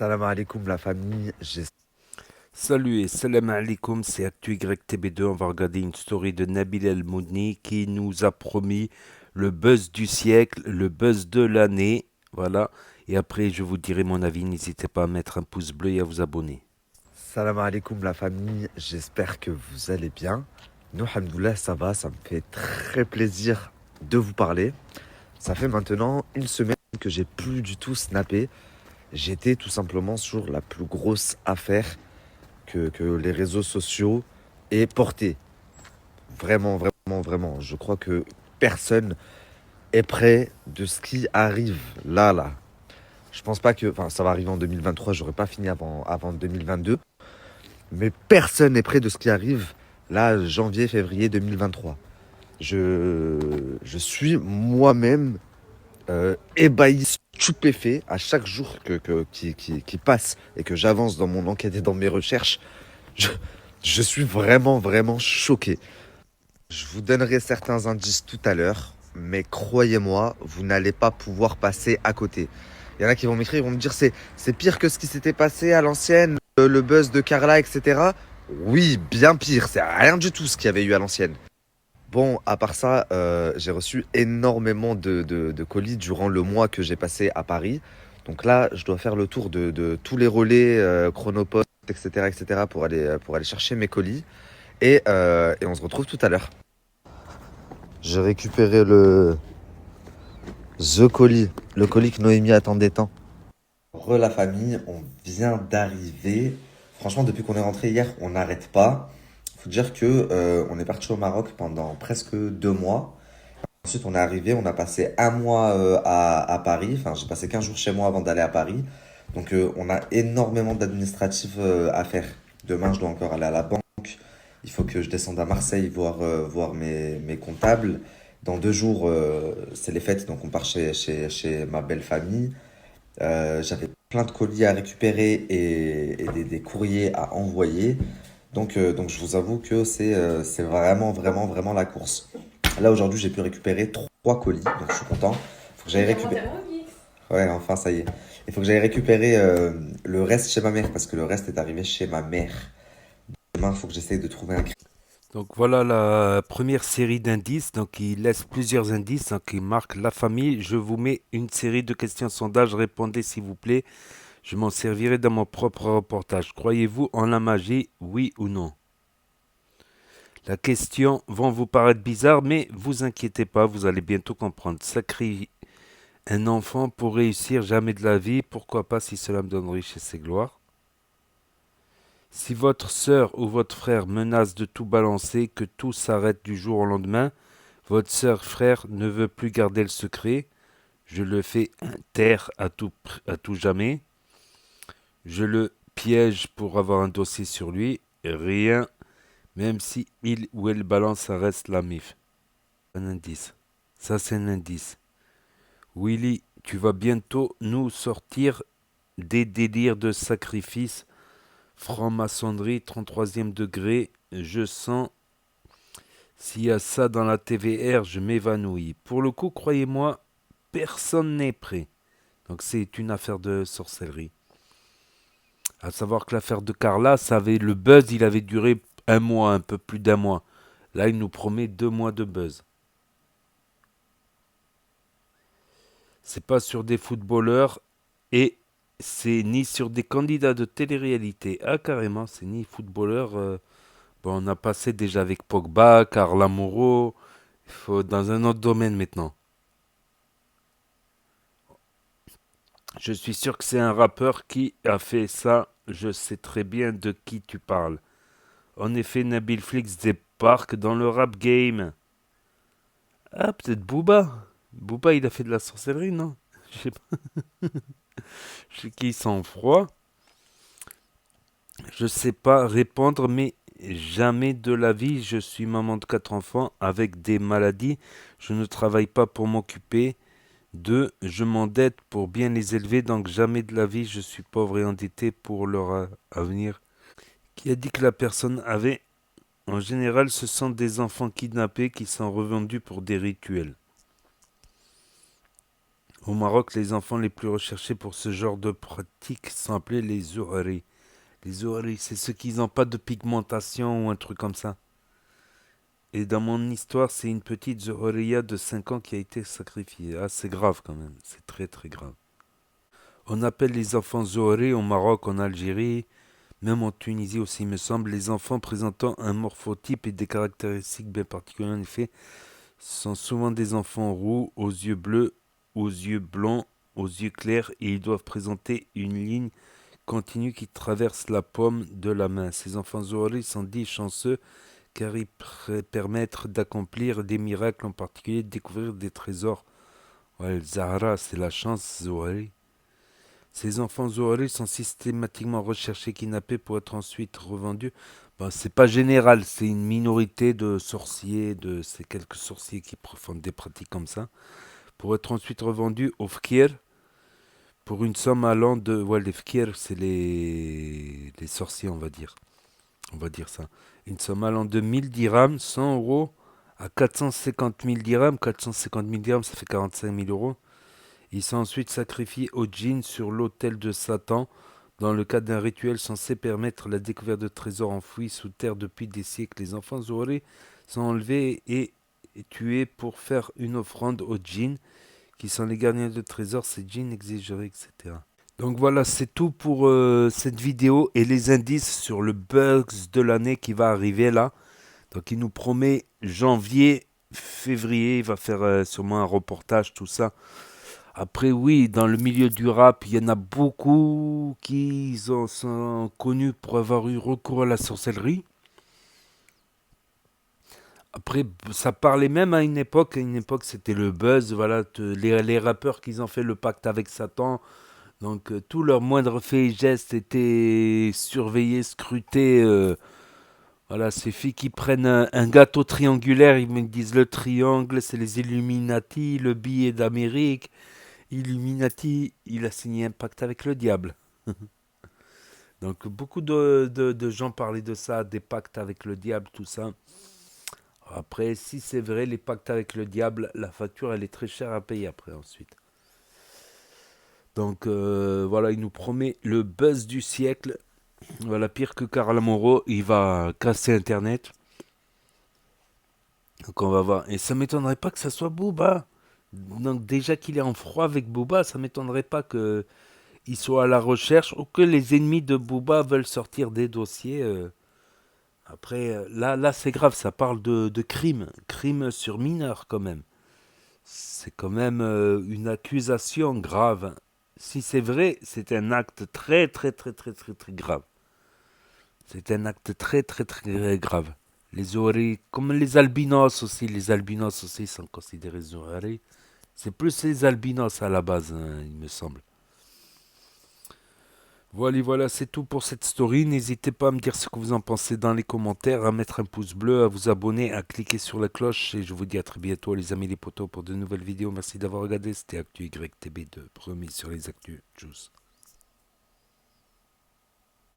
Salam alaikum la famille. Salut et salam alaikum, c'est ActuYTB2. On va regarder une story de Nabil El Moudni qui nous a promis le buzz du siècle, le buzz de l'année. Voilà. Et après, je vous dirai mon avis. N'hésitez pas à mettre un pouce bleu et à vous abonner. Salam alaikum la famille. J'espère que vous allez bien. Nous, alhamdoulilah, ça va. Ça me fait très plaisir de vous parler. Ça fait maintenant une semaine que j'ai plus du tout snappé. J'étais tout simplement sur la plus grosse affaire que les réseaux sociaux aient portée. Vraiment, vraiment, vraiment. Je crois que personne est prêt de ce qui arrive là. Je pense pas que. Enfin, ça va arriver en 2023. J'aurais pas fini avant 2022. Mais personne n'est près de ce qui arrive là, janvier, février 2023. Je, je suis moi-même ébahi, stupéfait à chaque jour qui passe et que j'avance dans mon enquête et dans mes recherches. Je, je suis vraiment, vraiment choqué. Je vous donnerai certains indices tout à l'heure, mais croyez-moi, vous n'allez pas pouvoir passer à côté. Il y en a qui vont m'écrire, ils vont me dire c'est pire que ce qui s'était passé à l'ancienne, le buzz de Carla, etc. Oui, bien pire, c'est rien du tout ce qu'il y avait eu à l'ancienne. Bon, à part ça, j'ai reçu énormément de colis durant le mois que j'ai passé à Paris. Donc là, je dois faire le tour de tous les relais, Chronopost, etc., pour aller chercher mes colis. Et on se retrouve tout à l'heure. J'ai récupéré The Colis, le colis que Noémie attendait tant. La famille, on vient d'arriver. Franchement, depuis qu'on est rentré hier, on n'arrête pas. Faut dire que on est parti au Maroc pendant presque 2 mois. Ensuite, on est arrivé, on a passé un mois à Paris. Enfin, j'ai passé 15 jours chez moi avant d'aller à Paris. Donc, on a énormément d'administratifs à faire. Demain, je dois encore aller à la banque. Il faut que je descende à Marseille voir mes comptables. Dans 2 jours, c'est les fêtes, donc on part chez ma belle famille. J'avais plein de colis à récupérer et des courriers à envoyer. Donc je vous avoue que c'est vraiment, vraiment, vraiment la course. Là, aujourd'hui, j'ai pu récupérer 3 colis, donc je suis content. Faut que j'aille récupérer. Ouais, enfin, ça y est. Il faut que j'aille récupérer le reste chez ma mère, parce que le reste est arrivé chez ma mère. Demain, il faut que j'essaye de trouver un. Donc voilà la première série d'indices. Donc il laisse plusieurs indices. Donc il marque la famille. Je vous mets une série de questions sondage. Répondez s'il vous plaît. Je m'en servirai dans mon propre reportage. Croyez-vous en la magie, oui ou non? La question va vous paraître bizarre, mais vous inquiétez pas, vous allez bientôt comprendre. Sacrifier un enfant pour réussir jamais de la vie, pourquoi pas si cela me donne richesse et gloire. Si votre sœur ou votre frère menace de tout balancer, que tout s'arrête du jour au lendemain, votre sœur frère ne veut plus garder le secret, je le fais taire à tout jamais, je le piège pour avoir un dossier sur lui, rien, même si il ou elle balance, ça reste la mif. Un indice. Ça, c'est un indice. Willy, tu vas bientôt nous sortir des délires de sacrifice, franc-maçonnerie, 33e degré. Je sens, s'il y a ça dans la TVR, je m'évanouis. Pour le coup, croyez-moi, personne n'est prêt. Donc, c'est une affaire de sorcellerie. À savoir que l'affaire de Carla, ça avait le buzz, il avait duré un mois, un peu plus d'un mois. Là, il nous promet 2 mois de buzz. C'est pas sur des footballeurs et c'est ni sur des candidats de télé-réalité. Ah, carrément, c'est ni footballeur. Bon, on a passé déjà avec Pogba, Carla Moreau. Il faut dans un autre domaine maintenant. Je suis sûr que c'est un rappeur qui a fait ça. Je sais très bien de qui tu parles. En effet, Nabil Flix débarque dans le rap game. Ah, peut-être Booba. Booba, il a fait de la sorcellerie, non? Je sais pas. Je sais qu'il sent froid. Je sais pas répondre, mais jamais de la vie je suis maman de 4 enfants avec des maladies. Je ne travaille pas pour m'occuper d'eux. Je m'endette pour bien les élever, donc jamais de la vie je suis pauvre et endetté pour leur avenir. Qui a dit que la personne avait? En général, ce sont des enfants kidnappés qui sont revendus pour des rituels. Au Maroc, les enfants les plus recherchés pour ce genre de pratique sont appelés les Zouari. Les Zouari, c'est ceux qui n'ont pas de pigmentation ou un truc comme ça. Et dans mon histoire, c'est une petite Zohriya de 5 ans qui a été sacrifiée. Ah, c'est grave quand même, c'est très très grave. On appelle les enfants Zohri au Maroc, en Algérie, même en Tunisie aussi, il me semble, les enfants présentant un morphotype et des caractéristiques bien particulières. En effet, ce sont souvent des enfants roux, aux yeux bleus, aux yeux blancs, aux yeux clairs, et ils doivent présenter une ligne continue qui traverse la paume de la main. Ces enfants Zohri sont dits chanceux car ils permettent d'accomplir des miracles, en particulier de découvrir des trésors. Ouais, le Zahra, c'est la chance, Zohri. Ces enfants Zohri sont systématiquement recherchés, kidnappés pour être ensuite revendus. Ben, c'est pas général, c'est une minorité de sorciers, de ces quelques sorciers qui font des pratiques comme ça, pour être ensuite revendus au Fkir pour une somme allant de. Ouais, les Fkir, c'est les sorciers, on va dire. On va dire ça. Une somme allant de 1000 dirhams, 100 euros, à 450 000 dirhams. 450 000 dirhams, ça fait 45 000 euros. Ils sont ensuite sacrifiés au djinn sur l'autel de Satan, dans le cadre d'un rituel censé permettre la découverte de trésors enfouis sous terre depuis des siècles. Les enfants Zohri sont enlevés et tués pour faire une offrande aux djinns, qui sont les gardiens de trésors. Ces djinns exigeraient, etc. Donc voilà, c'est tout pour cette vidéo et les indices sur le bugs de l'année qui va arriver là. Donc il nous promet janvier, février, il va faire sûrement un reportage, tout ça. Après oui, dans le milieu du rap, il y en a beaucoup qui sont connus pour avoir eu recours à la sorcellerie. Après, ça parlait même à une époque c'était le buzz, voilà, les rappeurs qui ont fait le pacte avec Satan. Donc tous leurs moindres faits et gestes étaient surveillés, scrutés. Voilà, ces filles qui prennent un gâteau triangulaire, ils me disent le triangle, c'est les Illuminati, le billet d'Amérique. Illuminati, il a signé un pacte avec le diable. Donc beaucoup de gens parlaient de ça, des pactes avec le diable, tout ça. Après, si c'est vrai, les pactes avec le diable, la facture, elle est très chère à payer après ensuite. Donc voilà, il nous promet le buzz du siècle. Voilà, pire que Carl Moro, il va casser Internet. Donc on va voir. Et ça m'étonnerait pas que ça soit Booba. Donc déjà qu'il est en froid avec Booba, ça m'étonnerait pas que il soit à la recherche ou que les ennemis de Booba veulent sortir des dossiers. Après, là c'est grave, ça parle de crime. Crime sur mineur quand même. C'est quand même une accusation grave. Si c'est vrai, c'est un acte très très très très très très grave. C'est un acte très très très grave. Les oreilles, comme les albinos aussi sont considérés oreilles. C'est plus les albinos à la base, hein, il me semble. Voilà, c'est tout pour cette story. N'hésitez pas à me dire ce que vous en pensez dans les commentaires, à mettre un pouce bleu, à vous abonner, à cliquer sur la cloche. Et je vous dis à très bientôt, les amis les potos, pour de nouvelles vidéos. Merci d'avoir regardé. C'était Actu YTB2, promis sur les actus. Tchuss.